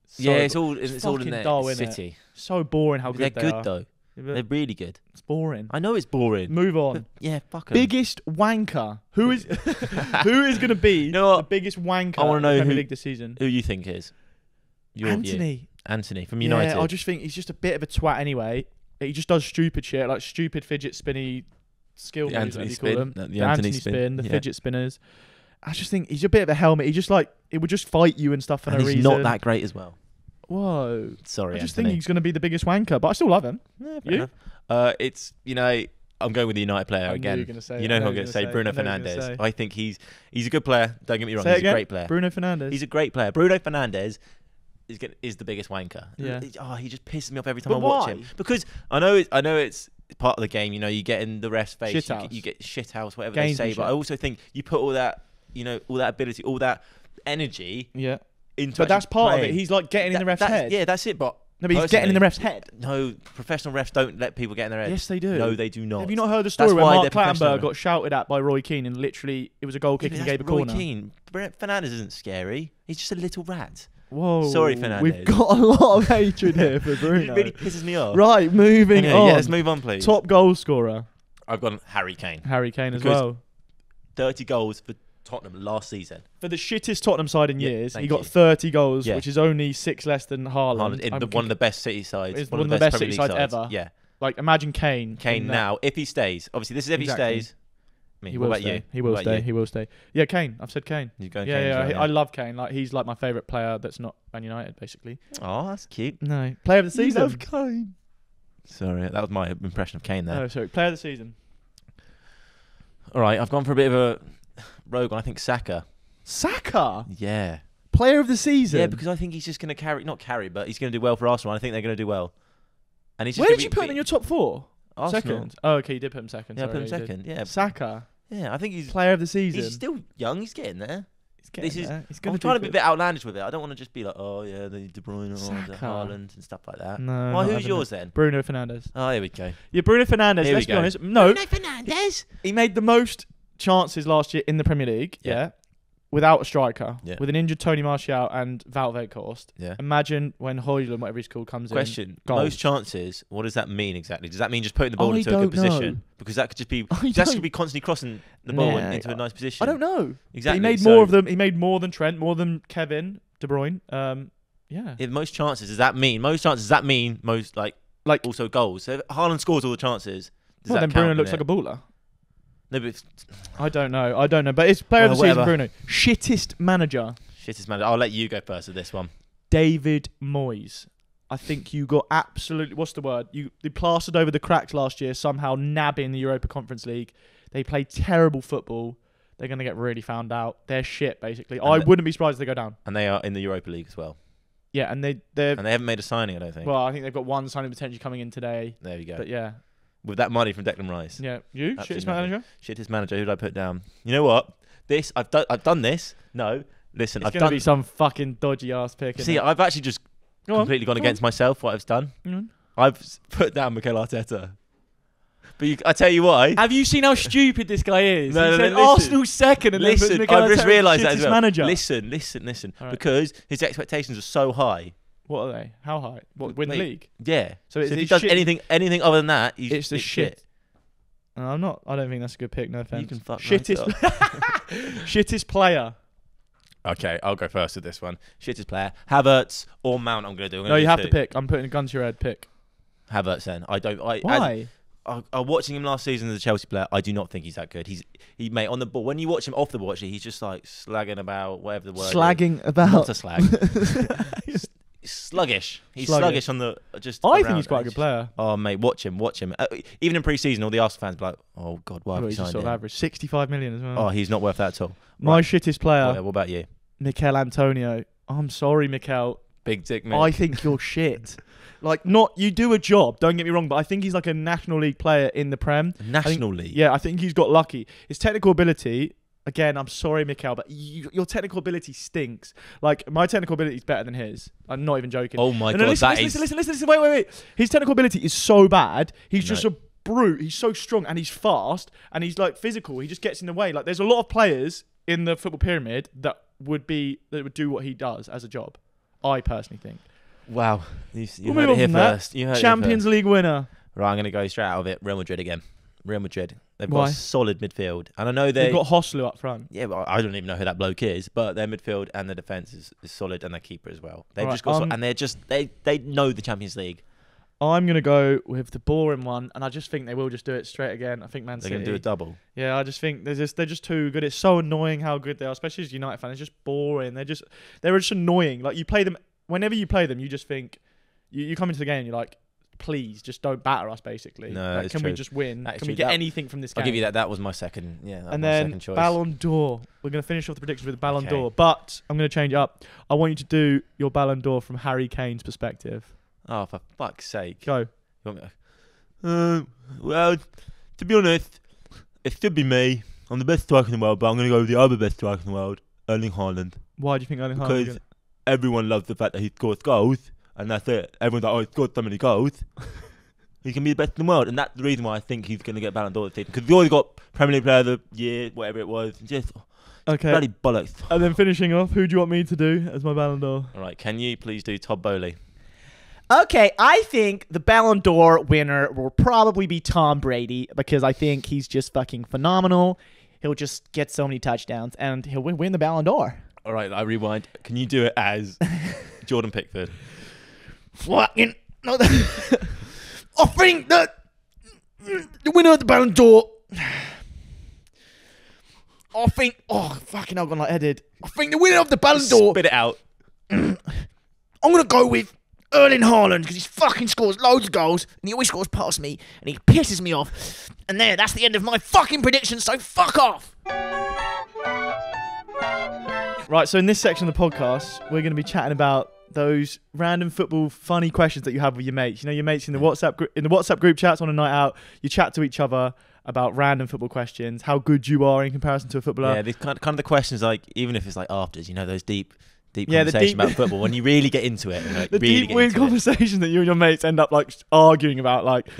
So it's all in there. Dull, City. So boring how good they are. They're good though. They're really good. It's boring. I know it's boring. Move on. But yeah, fuck 'em. Biggest wanker. Who is going to be the biggest wanker in the Premier League this season? Who you think is? Anthony. Anthony from United. Yeah, I just think he's just a bit of a twat anyway. He just does stupid shit, like stupid fidget spinny skill moves, as you call them. The Anthony spin. The fidget spinners. I just think he's a bit of a helmet. He just it would just fight you and stuff for no reason. He's not that great as well. Whoa. Sorry, I just think he's going to be the biggest wanker, but I still love him. Yeah, you? It's, I'm going with the United player again. Who I'm going to say? Bruno Fernandes. I think he's a good player. Don't get me wrong. He's a great player. Bruno Fernandes. He's a great player. Bruno Fernandes is the biggest wanker. Yeah. He just pisses me off every time I watch him. Because I know it's part of the game. You get in the ref's face. You get shit house, whatever they say. But I also think you put all that, all that ability, all that energy. Yeah. But that's part of it. He's like getting in the ref's head. Yeah, that's it. But he's getting in the ref's head. No, professional refs don't let people get in their head. Yes, they do. No, they do not. Have you not heard the story where Mark Clattenburg got shouted at by Roy Keane and literally it was a goal kick and he gave a corner? Roy Keane. Fernandes isn't scary. He's just a little rat. Whoa. Sorry, Fernandes. We've got a lot of hatred here for Bruno. It really pisses me off. Right, moving on. Yeah, let's move on, please. Top goal scorer. I've gone Harry Kane. Harry Kane as well. 30 goals for Tottenham last season. For the shittest Tottenham side in years, he got 30 goals, which is only 6 less than Haaland. One of the best City sides. It's one of the best City sides ever. Yeah. Like, imagine Kane. Kane now, if he stays. Obviously, this is if he stays. He will stay. He will stay. He will stay. Yeah, Kane. I've said Kane. You go. Yeah. I love Kane. Like, he's like my favourite player that's not Man United, basically. Oh, that's cute. No. Player of the season. You love Kane. Sorry, that was my impression of Kane there. No, sorry. Player of the season. All right, I've gone for a bit of a rogue one. I think Saka. Saka? Yeah. Player of the season? Yeah, because I think he's just going to not carry, but he's going to do well for Arsenal. I think they're going to do well. And he's just Where did you put him in your top 4? Arsenal. Second. Oh, okay, you did put him second. Yeah, I put him second. Yeah. Saka. Yeah, I think he's player of the season. He's still young. He's getting there. I'm trying to be a bit outlandish with it. I don't want to just be like, oh yeah, the De Bruyne or the Haaland and stuff like that. No. Well, who's yours then? Bruno Fernandes. Oh, here we go. Yeah, Bruno Fernandes. Let's be honest. No. Bruno Fernandes. He made the most chances last year in the Premier League. Yeah. Without a striker. Yeah. With an injured Tony Martial and Wout Weghorst. Yeah. Imagine when Højlund, whatever he's called, comes in. Question. Most chances. What does that mean exactly? Does that mean just putting the ball into a good position? Because that could just be could be constantly crossing the ball into a nice position. I don't know. Exactly. But he made more of them. He made more than Trent, more than Kevin De Bruyne. Yeah. Most chances. Does that mean most chances? Does that mean most like Like also goals. So if Haaland scores all the chances. Well, then Bruno looks like a baller. No, but I don't know. But it's player of the season, Bruno. Shittest manager. I'll let you go first with this one. David Moyes. I think you got absolutely... What's the word? They plastered over the cracks last year, somehow nabbing the Europa Conference League. They play terrible football. They're going to get really found out. They're shit, basically. I wouldn't be surprised if they go down. And they are in the Europa League as well. Yeah, and they haven't made a signing, I don't think. Well, I think they've got one signing potentially coming in today. There you go. But yeah. With that money from Declan Rice. Yeah. You? Shittest manager? Shittest manager. Who did I put down? You know what? I've done this. No. Listen, it's going to be some fucking dodgy ass pick. See, I've actually just completely gone against myself, what I've done. Mm-hmm. I've put down Mikel Arteta. But I tell you why. Have you seen how stupid this guy is? No, he said Arsenal second and listen, then Mikel I've just realised that as well. Manager. Listen. Right. Because his expectations are so high. What are they? How high? What, win the league? Yeah. So if he does anything other than that, it's the shit. No, I'm not. I don't think that's a good pick. No offense. You can fuck shittest player. Okay, I'll go first with this one. Shittest player, Havertz or Mount. I'm going to do. No, you have to pick. I'm putting a gun to your head. Pick Havertz. Then Why? I'm watching him last season as a Chelsea player. I do not think he's that good. He made on the ball. When you watch him off the ball, actually, he's just like slagging about whatever the word. Slagging is. about. Not a slag. Sluggish. He's sluggish on the just. I think he's quite a good player. Oh mate, watch him. Even in pre-season, all the Arsenal fans be like, "Oh God, why have we signed him?" Sort of average 65 million as well. Oh, he's not worth that at all. My shittest player. What about you? Mikel Antonio. I'm sorry, Mikel. Big dick man. I think you're shit. You do a job. Don't get me wrong, but I think he's like a National League player in the Prem. National League. Yeah, I think he's got lucky. His technical ability. Again, I'm sorry, Mikel, but your technical ability stinks. Like, my technical ability is better than his. I'm not even joking. Oh my God, listen. Wait. His technical ability is so bad. He's just a brute. He's so strong and he's fast and he's like physical. He just gets in the way. Like, there's a lot of players in the football pyramid that would do what he does as a job. I personally think. Wow. You heard it here first. Champions League winner. Right, I'm going to go straight out of it. Real Madrid again. Real Madrid. They've got a solid midfield. And I know they've got Hoslu up front. Yeah, but I don't even know who that bloke is. But their midfield and their defence is solid, and their keeper as well. They've just got and they know the Champions League. I'm going to go with the boring one, and I just think they will just do it straight again. I think Man City. They're going to do a double. Yeah, I just think they're just too good. It's so annoying how good they are, especially as a United fan. It's just boring. They're just annoying. Like, you play them, whenever you play them, you just think, you come into the game and you're like, please, just don't batter us, basically. No, can we just win? Can we get anything from this game? I'll give you that. That was my second. Yeah, that was my second choice. Ballon d'Or. We're going to finish off the predictions with the Ballon d'Or, but I'm going to change it up. I want you to do your Ballon d'Or from Harry Kane's perspective. Oh, for fuck's sake. Go. You want me to... well, to be honest, it should be me. I'm the best striker in the world, but I'm going to go with the other best striker in the world, Erling Haaland. Why do you think Erling Haaland? Because everyone loves the fact that he scores goals. And that's it. Everyone's like, oh, he scored so many goals. He can be the best in the world. And that's the reason why I think he's going to get Ballon d'Or this season. Because he already got Premier League Player of the Year, whatever it was. Just bloody bollocks. And then finishing off, who do you want me to do as my Ballon d'Or? All right, can you please do Todd Bowley? Okay, I think the Ballon d'Or winner will probably be Tom Brady because I think he's just fucking phenomenal. He'll just get so many touchdowns and he'll win the Ballon d'Or. All right, I rewind. Can you do it as Jordan Pickford? Fucking no! I think that the winner of the Ballon d'Or. I think. Oh, fucking! I've gone lightheaded. I think the winner of the Ballon d'Or. Spit it out. I'm gonna go with Erling Haaland because he fucking scores loads of goals and he always scores past me and he pisses me off. And that's the end of my fucking prediction. So fuck off. Right. So in this section of the podcast, we're going to be chatting about those random football funny questions that you have with your mates. You know, your mates in the WhatsApp group chats on a night out. You chat to each other about random football questions, how good you are in comparison to a footballer. Yeah, these kind of the questions, like, even if it's like afters, you know, those deep conversation about football when you really get into it. And, like, the really deep weird conversation that you and your mates end up like arguing about. Like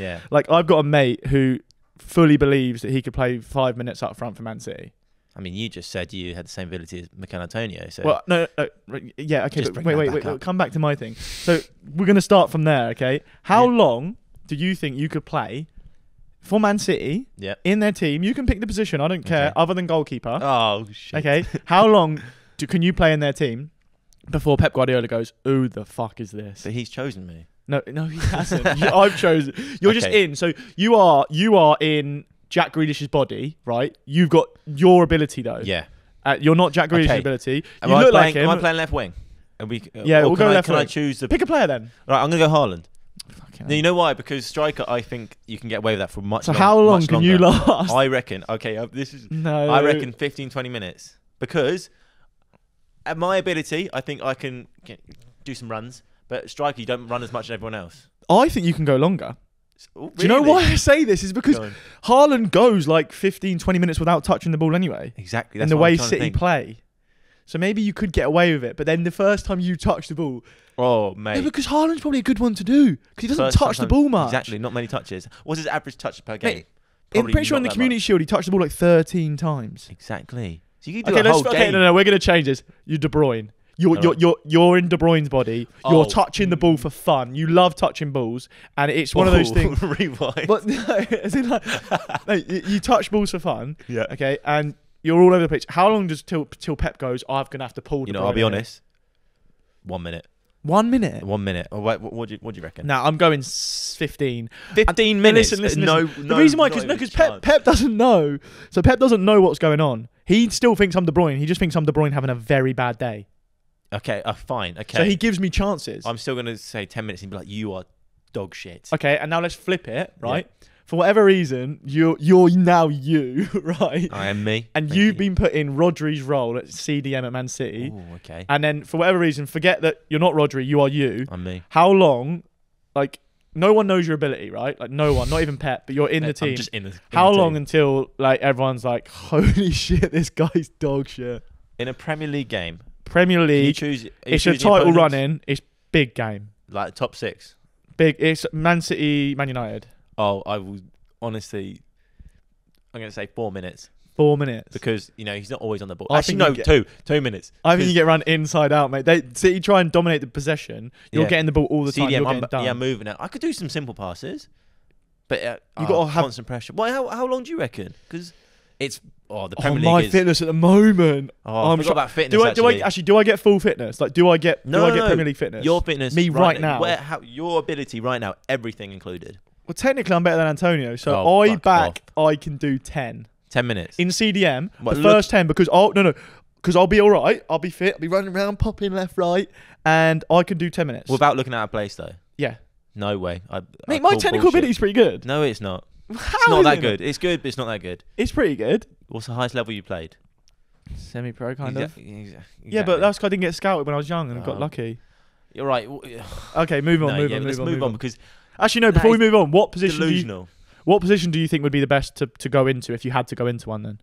I've got a mate who fully believes that he could play 5 minutes up front for Man City. I mean, you just said you had the same ability as Mikel Antonio. So well, no, yeah, okay, but wait, come back to my thing. So we're going to start from there, okay? How long do you think you could play for Man City in their team? You can pick the position, I don't care, other than goalkeeper. Oh, shit. Okay, how long can you play in their team before Pep Guardiola goes, who the fuck is this? But he's chosen me. No, he hasn't. I've chosen. You're just in. So you are in Jack Grealish's body, right? You've got your ability though. Yeah. You're not Jack Grealish's ability. You look like him. Am I playing left wing? We'll go left wing. Can I choose pick a player then? Right, I'm gonna go Haaland. Now, you know why? Because striker, I think you can get away with that for much. So how long can you last? I reckon. Okay, I reckon 15, 20 minutes. Because at my ability, I think I can do some runs. But striker, you don't run as much as everyone else. I think you can go longer. Really? Do you know why I say this? Is because Haaland goes like 15, 20 minutes without touching the ball anyway. Exactly. That's in the way City play. So maybe you could get away with it. But then the first time you touch the ball... Oh, mate. No, because Haaland's probably a good one to do. Because he doesn't touch the ball much. Exactly. Not many touches. What's his average touch per game? I'm pretty sure in the Community Shield, he touched the ball like 13 times. Exactly. So you can do a whole game. No, we're going to change this. You're De Bruyne. You're in De Bruyne's body. You're touching the ball for fun. You love touching balls, and it's one of those things. Rewind. But no, as in like, no, you touch balls for fun. Yeah. Okay, and you're all over the pitch. How long does till Pep goes? I'm gonna have to pull. I'll be honest. 1 minute. 1 minute. 1 minute. What do you reckon? Now I'm going 15. 15 minutes. Listen. The reason why, because Pep doesn't know. So Pep doesn't know what's going on. He still thinks I'm De Bruyne. He just thinks I'm De Bruyne having a very bad day. Okay, fine. Okay. So he gives me chances. I'm still going to say 10 minutes and be like, you are dog shit. Okay, and now let's flip it, right? Yeah. For whatever reason, you're now you, right? I am me. And you've been put in Rodri's role at CDM at Man City. Oh, okay. And then for whatever reason, forget that you're not Rodri, you are you. I'm me. How long, like, no one knows your ability, right? Like, no one, not even Pep, but you're in the team. I'm just in the How long team. Until, like, everyone's like, holy shit, this guy's dog shit. In a Premier League game. Premier League, it's a title run-in. It's big game. Like top 6? Big. It's Man City, Man United. Oh, I will honestly... I'm going to say 4 minutes. 4 minutes. Because, he's not always on the ball. Actually, no, 2 minutes. I think you get run inside out, mate. City try and dominate the possession. You're getting the ball all the time. You're getting done. Yeah, moving it. I could do some simple passes. But you got to have constant pressure. Well, how long do you reckon? Because it's... the Premier League my fitness at the moment. I forgot about fitness. Do I get full fitness? Like, do I get Premier League fitness? Your fitness, me right now. Your ability right now, everything included. Well, technically, I'm better than Antonio, so I can do 10. 10 minutes in CDM. First 10 because I'll be all right. I'll be fit. I'll be running around, popping left, right, and I can do 10 minutes without looking at a place though. Yeah. No way. Mate, my technical ability is pretty good. No, it's not. It's not that good. It's good, but it's not that good. It's pretty good. What's the highest level you played? Semi-pro, kind of. Exactly. Yeah, but that's because I didn't get scouted when I was young and got lucky. You're right. Okay, move on. Let's move on because actually, no. Before we move on, what position do you think would be the best to go into if you had to go into one? Then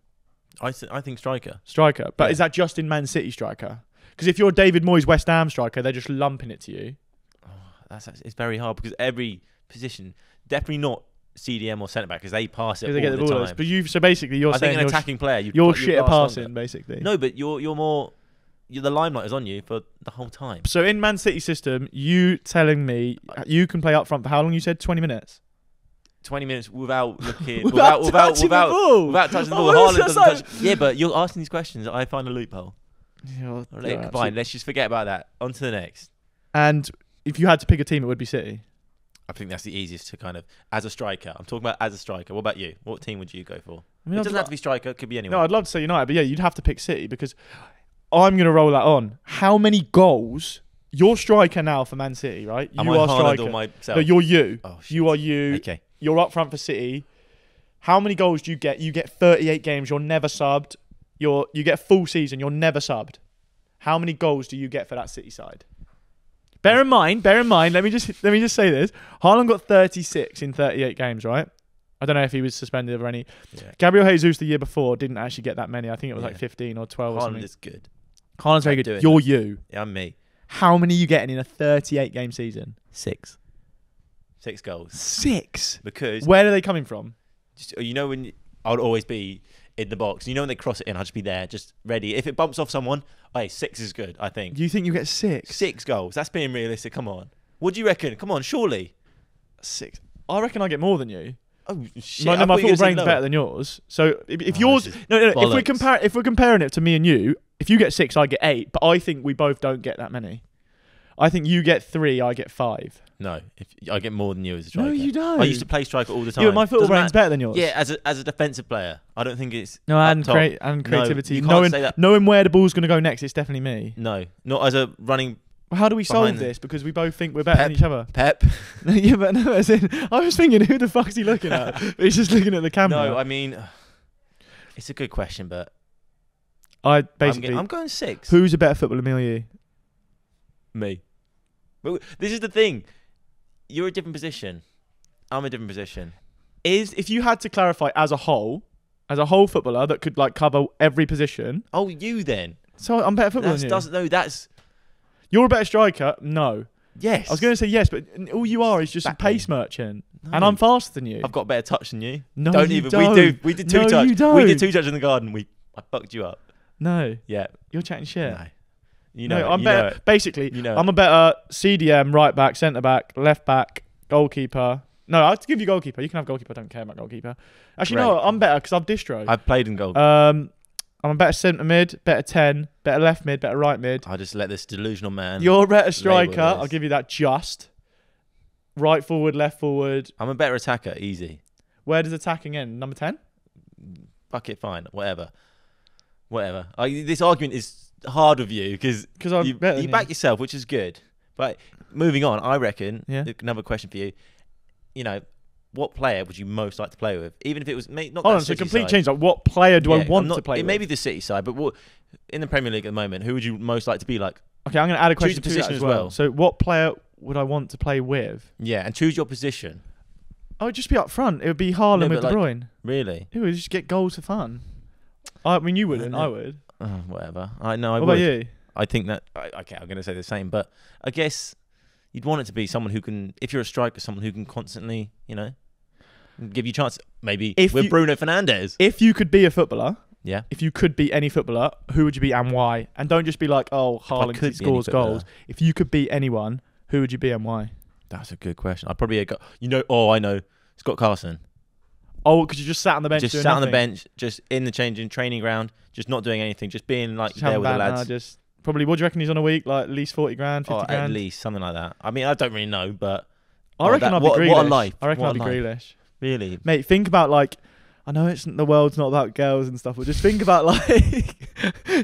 I think striker. Striker, but is that just in Man City striker? Because if you're David Moyes West Ham striker, they're just lumping it to you. It's very hard because every position, definitely not CDM or centre back because they pass it all the time. But so basically you're saying an attacking player. You're shit at passing, basically. No, but the limelight is on you for the whole time. So in Man City system, you telling me you can play up front for how long? You said 20 minutes. 20 minutes without looking, without touching the ball. Haaland doesn't touch. Yeah, but you're asking these questions. I find a loophole. Fine, let's just forget about that. On to the next. And if you had to pick a team, it would be City. I think that's the easiest to kind of, as a striker. I'm talking about as a striker. What about you? What team would you go for? It doesn't have to be striker. It could be anyone. No, I'd love to say United, but yeah, you'd have to pick City because I'm going to roll that on. How many goals? You're striker now for Man City, right? You are striker. Myself? No, you're you. Oh, shit. You are you. Okay. You're up front for City. How many goals do you get? You get 38 games. You're never subbed. You get a full season. You're never subbed. How many goals do you get for that City side? Bear in mind, let me just say this. Haaland got 36 in 38 games, right? I don't know if he was suspended or any. Yeah. Gabriel Jesus the year before didn't actually get that many. I think it was like 15 or 12 or something. Haaland is good. Haaland's very good. You're you. Yeah, I'm me. How many are you getting in a 38 game season? 6 goals. 6? Because... Where are they coming from? When I'll always be in the box. When they cross it in, I'll just be there, just ready. If it bumps off someone, 6 is good, I think. Do you think you get 6? 6 goals. That's being realistic. Come on. What do you reckon? Come on, surely. 6. I reckon I get more than you. Oh shit! My football brain's better than yours. So if yours, if we're comparing it to me and you, if you get 6, I get 8. But I think we both don't get that many. I think you get 3, I get 5. No, if I get more than you as a striker. No, you don't. I used to play striker all the time. Yeah, but my football brain's better than yours. Yeah, as a defensive player, I don't think it's no, and creativity. No, you can't say that. Knowing where the ball's going to go next, it's definitely me. No, not as a running. Well, how do we solve this? Because we both think we're better than each other. Pep. Yeah, but no, as in, I was thinking, who the fuck's he looking at? He's just looking at the camera. No, I mean, it's a good question, but I'm going 6. Who's a better footballer, me or you? Me. But this is the thing. You're a different position. I'm a different position. If you had to clarify as a whole footballer that could like cover every position. Oh, you then. So I'm better footballer than you. That's. You're a better striker. No. Yes. I was going to say yes, but all you are is just a pace merchant, and I'm faster than you. I've got better touch than you. No, don't you even. don't. We did 2 touch. You don't. We did 2 touch in the garden. I fucked you up. No. Yeah. You're chatting shit. No. You know, I'm better. Basically, I'm a better CDM, right back, centre back, left back, goalkeeper. No, I'll give you goalkeeper. You can have goalkeeper. I don't care about goalkeeper. Actually, no, I'm better because I've distro. I've played in goal. I'm a better centre mid, better 10, better left mid, better right mid. I just let this delusional man. You're a better striker. I'll give you that. Just right forward, left forward. I'm a better attacker. Easy. Where does attacking end? Number 10? Fuck it, fine. Whatever. This argument is hard of you because you back yourself, which is good. But moving on, I reckon another question for you. You know, what player would you most like to play with, even if it was not? Hold on, so complete change. Like, what player do I want to play with? It may be the City side, but what in the Premier League at the moment, who would you most like to be like? Okay, I'm going to add a question to that as well. So, what player would I want to play with? Yeah, and choose your position. I would just be up front. It would be Haaland with De Bruyne. Really? It would just get goals for fun. I mean, you wouldn't. I would. Whatever. I know. What about you? I think that. Okay, I'm going to say the same, but I guess you'd want it to be someone who can, if you're a striker, someone who can constantly, give you chance. Maybe with Bruno Fernandes. If you could be a footballer, if you could be any footballer, who would you be and why? And don't just be like, oh, Haaland scores goals. If you could be anyone, who would you be and why? That's a good question. I'd probably I know Scott Carson. Oh, because you just sat on the bench. Just doing sat nothing. on the bench, just in the training ground, just not doing anything, just being like there with the lads. Probably. What do you reckon he's on a week? Like at least 40 grand, 50 grand? At least something like that. I mean, I don't really know, but I reckon I'd be Grealish. What a life! I reckon I'd be Grealish. Really, mate. Think about like. I know the world's not about girls and stuff, but just think about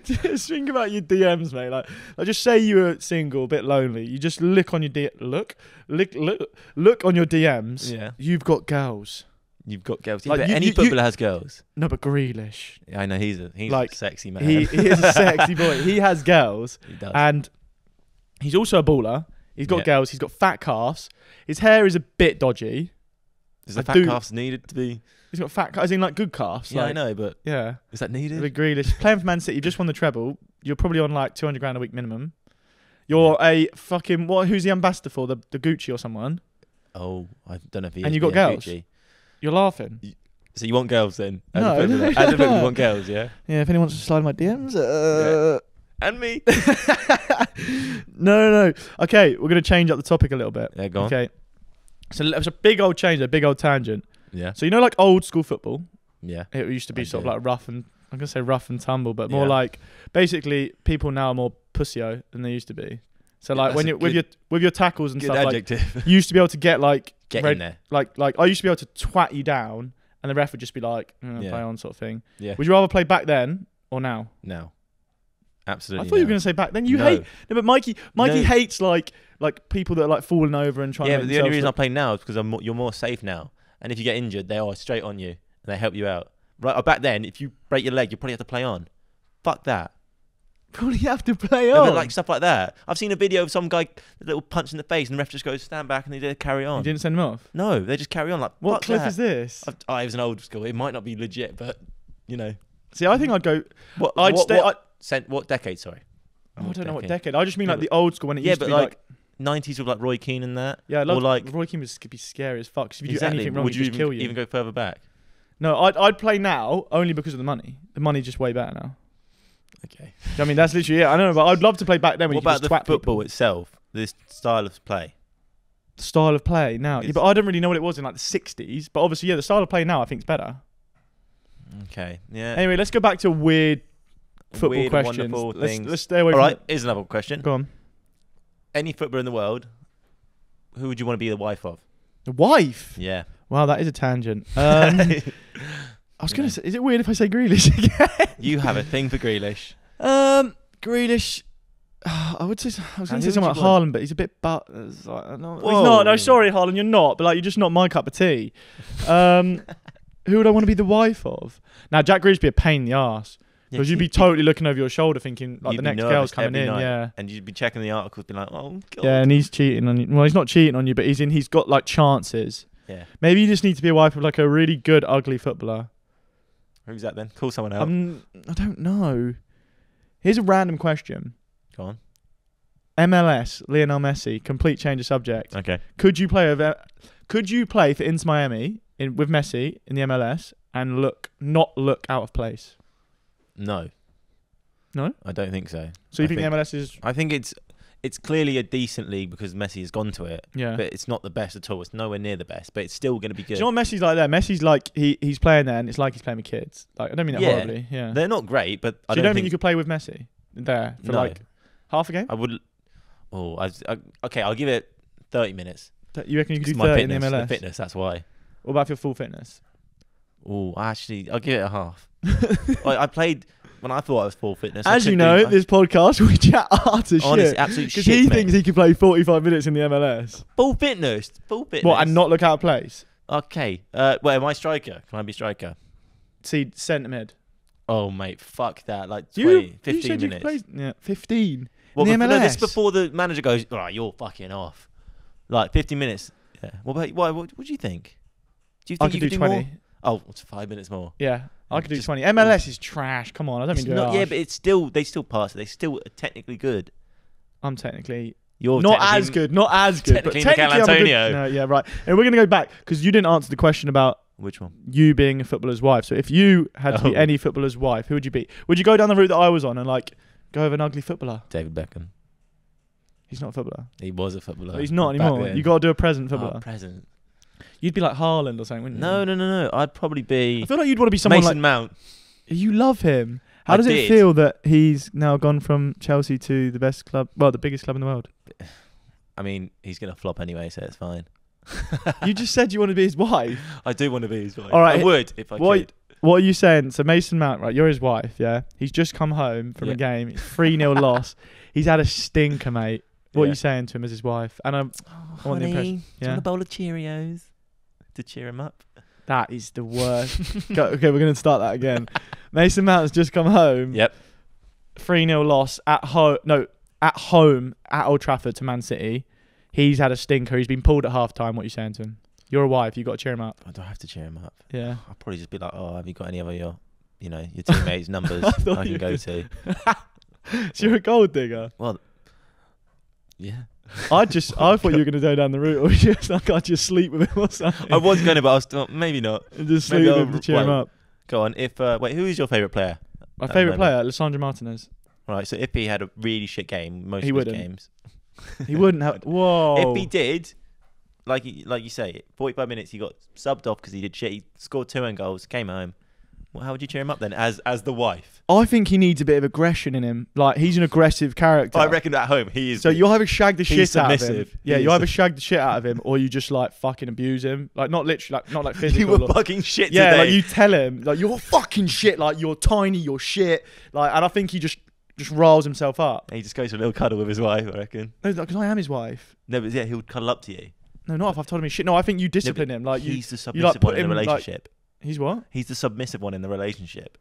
just think about your DMs, mate. Like just say you were single, a bit lonely. You just look on your look on your DMs. Yeah, you've got girls. You've got girls. Like, any footballer has girls. No, but Grealish. Yeah, I know he's like, a sexy man. He is a sexy boy. He has girls. He does. And he's also a baller. He's got girls. He's got fat calves. His hair is a bit dodgy. Is the fat calves needed to be? He's got fat calves, as in like good calves. Yeah, I know, but is that needed? With Grealish playing for Man City, you've just won the treble. You're probably on like 200 grand a week minimum. You're a fucking who's the ambassador for the Gucci or someone? Oh, I don't know if he. And you got girls. Gucci. You're laughing. So you want girls then? No, you want girls, yeah. Yeah, if anyone wants to slide in my DMs, and me. No. Okay, we're gonna change up the topic a little bit. Yeah, go on. Okay, so it was a big old change, a big old tangent. Yeah. So like old school football. Yeah. It used to be sort of like rough and I'm gonna say rough and tumble, but more like basically people now are more pussy-o than they used to be. So like when you with your tackles and stuff, adjective. Like you used to be able to get in there. Like I used to be able to twat you down, and the ref would just be like, play on sort of thing. Yeah. Would you rather play back then or now? Now. Absolutely. I thought you were gonna say back then. You hate. No, but Mikey hates like people that are like falling over and trying. Yeah, but the only reason I play now is because you're more safe now. And if you get injured, they are straight on you and they help you out. Right? Back then, if you break your leg, you probably have to play on. Fuck that. Probably have to play on. But like stuff like that. I've seen a video of some guy a little punch in the face, and the ref just goes stand back, and they just carry on. You didn't send him off? No, they just carry on. Like what clip is this? It was an old school. It might not be legit, but See, I think I'd go. What decade? Sorry. I don't know what decade. I just mean like the old school when it used to be like 90s with like Roy Keane and that. Yeah, Roy Keane could be scary as fuck. If you do anything wrong, would you kill you. Even go further back? No, I'd play now only because of the money. The money's just way better now. Okay. I mean, that's literally it. I don't know, but I'd love to play back then. When what about the football itself? This style of play. The style of play now, but I don't really know what it was in like the 60s. But obviously, the style of play now I think is better. Okay. Yeah. Anyway, let's go back to weird football questions. Wonderful things. Let's stay away. All right. Here's another question. Go on. any footballer in the world, who would you want to be the wife of? The wife? Yeah. Wow, that is a tangent. I was going to say, is it weird if I say Grealish again? You have a thing for Grealish. Grealish. I was going to say something like Haaland, but he's a bit like, he's not. No, sorry, Haaland, you're not. But like, you're just not my cup of tea. Who would I want to be the wife of? Now, Jack Grealish would be a pain in the arse. Because you'd be totally looking over your shoulder thinking, like, the next girl's coming in. Yeah. And you'd be checking the articles, be like, oh, God. Yeah, and he's cheating on you. Well, he's not cheating on you, but he's got, like, chances. Yeah. Maybe you just need to be a wife of, like, a really good, ugly footballer. Who's that then? Call someone out. I don't know. Here's a random question. Go on. MLS, Lionel Messi, complete change of subject. Okay. Could you play for Inter Miami with Messi in the MLS and not look out of place? No. No? I don't think so. So you think the MLS is... I think it's clearly a decent league because Messi has gone to it. Yeah. But it's not the best at all. It's nowhere near the best, but it's still going to be good. Do you know what Messi's like there? Messi's like, he's playing there and it's like he's playing with kids. Like, I don't mean that horribly. Yeah. They're not great, but I don't think you could play with Messi there for like half a game? I would... okay, I'll give it 30 minutes. You reckon you could do 30 in the MLS? The fitness, that's why. What about your full fitness? Oh, actually, I'll give it a half. I played when I thought I was full fitness. As you know, this podcast, we chat utter shit. Honestly, absolute shit, because he thinks he can play 45 minutes in the MLS. Full fitness. What, and not look out of place? Okay. Well, am I striker? Can I be striker? See, centre mid. Oh, mate, fuck that. Like 20, 15 you said minutes. You could play, 15. Well, in the MLS. No, this is before the manager goes, all right, you're fucking off. Like 15 minutes. Yeah. What do you think? Do you think you could do 20 more? Oh, it's 5 minutes more. Yeah, I could do 20. MLS is trash. Come on, I don't mean to do it. Yeah, but they still pass it. They still are technically good. I'm technically... You're not as good. Technically Mikel Antonio. No, yeah, right. And we're going to go back because you didn't answer the question about... Which one? You being a footballer's wife. So if you had to be any footballer's wife, who would you be? Would you go down the route that I was on and like go with an ugly footballer? David Beckham. He's not a footballer. He was a footballer. But he's not anymore. You got to do a present footballer. Present. You'd be like Haaland or something, wouldn't you? No. I'd probably be... I feel like you'd want to be someone Mason Mount. You love him. How does it feel that he's now gone from Chelsea to the best club, well, the biggest club in the world? I mean, he's going to flop anyway, so it's fine. You just said you want to be his wife. I do want to be his wife. All right, I would if I could. What are you saying? So Mason Mount, right? You're his wife, yeah? He's just come home from a game. It's 3-0 loss. He's had a stinker, mate. What are you saying to him as his wife? And I want the impression. Do you want a bowl of Cheerios to cheer him up? That is the worst. Okay, we're going to start that again. Mason Mount has just come home. Yep. 3-0 loss at home. No, at home at Old Trafford to Man City. He's had a stinker. He's been pulled at half time. What are you saying to him? You're a wife. You got to cheer him up. I don't have to cheer him up. Yeah. I'll probably just be like, oh, have you got any of your teammates' numbers I can go to? So you're a gold digger. Well, yeah. I thought you were going to go down the route, or just like I'd just sleep with him or something. I was going to, but I was still, maybe not. And just sleep with him to cheer him up. Go on. Who is your favourite player? My favourite player, Lisandro Martinez. Right. So if he had a really shit game, most of his games, he wouldn't have. Whoa. If he did, like you say, 45 minutes, he got subbed off because he did shit. He scored 2 own goals, came home. Well, how would you cheer him up then, as the wife? I think he needs a bit of aggression in him. Like, he's an aggressive character. I reckon at home he is. So you either shag the shit out of him. Yeah, you either shag the shit out of him, or you just like fucking abuse him. Like, not literally, like not like physically. You were fucking shit today. Yeah, like you tell him, like, you're fucking shit. Like, you're tiny, you're shit. Like, and I think he just riles himself up. He just goes for a little cuddle with his wife, I reckon. No, because I am his wife. No, but yeah, he would cuddle up to you. No, not if I've told him he's shit. No, I think you discipline him. Like, he's the submissive one in the relationship. He's what? He's the submissive one in the relationship.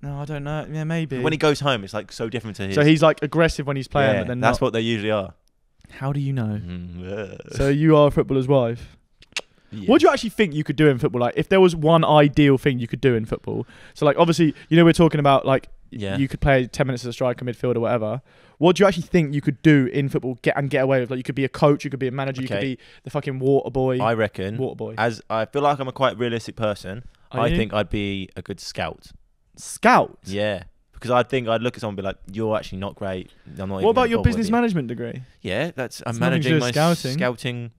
No, I don't know. Yeah, maybe. When he goes home, it's like so different to his. So he's like aggressive when he's playing, but then that's what they usually are. How do you know? So you are a footballer's wife. Yeah. What do you actually think you could do in football? Like, if there was one ideal thing you could do in football. So, like, obviously, we're talking about like you could play 10 minutes as a striker, midfield, or whatever. What do you actually think you could do in football? Get away with? Like, you could be a coach, you could be a manager, you could be the fucking water boy. I reckon. Water boy. As I feel like I'm a quite realistic person. I think I'd be a good scout. Scout? Yeah. Because I think I'd look at someone and be like, you're actually not great. I'm not. What about your business management degree? Yeah, I'm managing my scoutingness.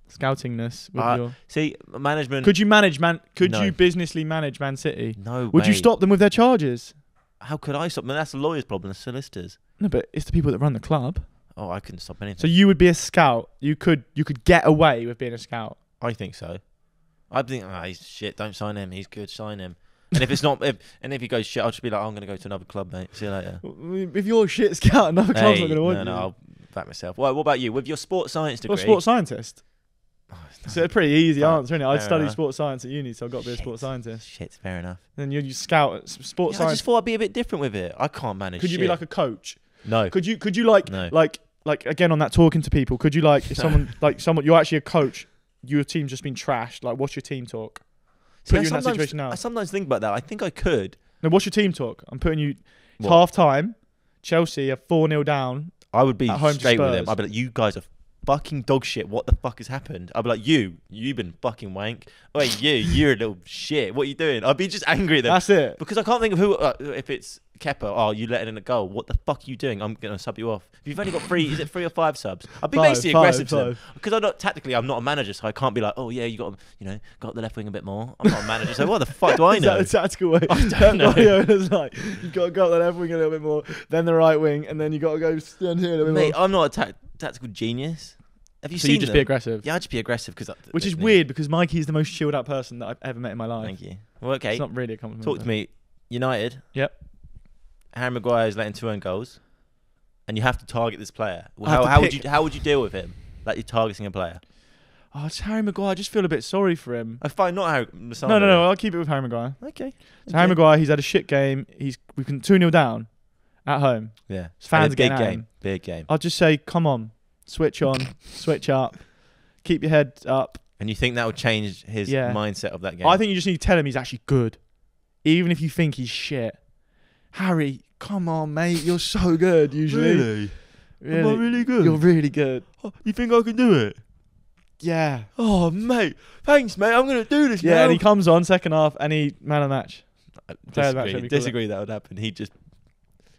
Scoutingness. With your... See, management. Could you manage Could you businessly manage Man City? No. Would you stop them with their charges? How could I stop them? That's the lawyer's problem. The solicitors. No, but it's the people that run the club. I couldn't stop anything. So you would be a scout. You could get away with being a scout. I think so. I think, he's shit. Don't sign him. He's good. Sign him. And if it's not, if he goes shit, I'll just be like, I'm going to go to another club, mate. See you later. If you're a shit scout, another club's not going to want you. No, I'll back myself. What about you? With your sports science degree? Well, sports scientist. It's a pretty easy answer, isn't it? I'd studied sports science at uni, so I've got to be a sports scientist. Shit, fair enough. Then you scout at sports science. I just thought I'd be a bit different with it. I can't manage. Could you be like a coach? No. Could you like again on that talking to people? Could you if someone you're actually a coach, your team's just been trashed. Like, what's your team talk? Put you in that situation now. I sometimes think about that. I think I could. No, what's your team talk? I'm putting you half time. Chelsea are 4-0 down. I would be straight with them. I'd be like, you guys are fucking dog shit. What the fuck has happened? I'd be like, you've been fucking wank. Wait, you're a little shit. What are you doing? I'd be just angry at them. That's it. Because I can't think of who. If it's Kepa, you let in a goal. What the fuck are you doing? I'm gonna sub you off. If you've only got 3 or 5 subs, I'd be basically aggressive to them. Because I'm not a manager, so I can't be like, oh yeah, you got the left wing a bit more. I'm not a manager, so what the fuck do I know? Is that a tactical way? I don't know. It's like you got to go the left wing a little bit more, then the right wing, and then you got to go stand here a little bit more. I'm not a tactical genius. Have you seen you just be aggressive? Yeah, I'd just be aggressive which is weird because Mikey's the most chilled out person that I've ever met in my life. Thank you. Well, okay. It's not really a compliment. Talk to me. United. Yep. Harry Maguire's letting 2 own goals, and you have to target this player. How would you deal with him? Like you're targeting a player. Oh, it's Harry Maguire. I just feel a bit sorry for him. I find not Harry. No. I'll keep it with Harry Maguire. Okay. So Harry Maguire, he's had a shit game. We can 2-0 down at home. Yeah. His fans big game. Big game. I'll just say, come on, switch on, switch up, keep your head up. And you think that would change his mindset of that game? I think you just need to tell him he's actually good, even if you think he's shit. Harry, come on, mate. You're so good, usually. Really? Am I really good? You're really good. Oh, you think I can do it? Yeah. Oh, mate. Thanks, mate. I'm going to do this now. Yeah, and he comes on second half and he man of the match. Disagree that would happen. He'd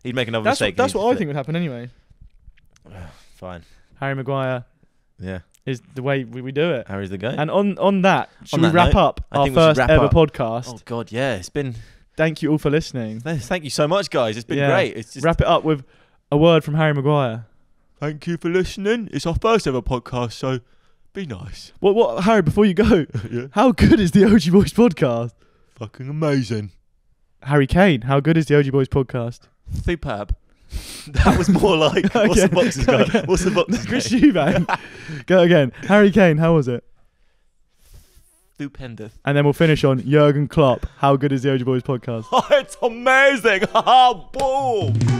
make another mistake. That's what I think would happen anyway. Fine. Harry Maguire. Yeah. Is the way we do it. Harry's the guy. And on that, should we wrap up our first ever podcast? Oh, God, yeah. It's been... Thank you all for listening. Thank you so much, guys. It's been great. It's just... Wrap it up with a word from Harry Maguire. Thank you for listening. It's our first ever podcast, so be nice. What, Harry, before you go, how good is the Augeyboyz podcast? Fucking amazing. Harry Kane, how good is the Augeyboyz podcast? Superb. That was more like, what's the boxes go? What's the boxes Chris Eubank. Go again. Harry Kane, how was it? Stupendous. And then we'll finish on Jurgen Klopp. How good is the Augeyboyz podcast? Oh, it's amazing. Boom.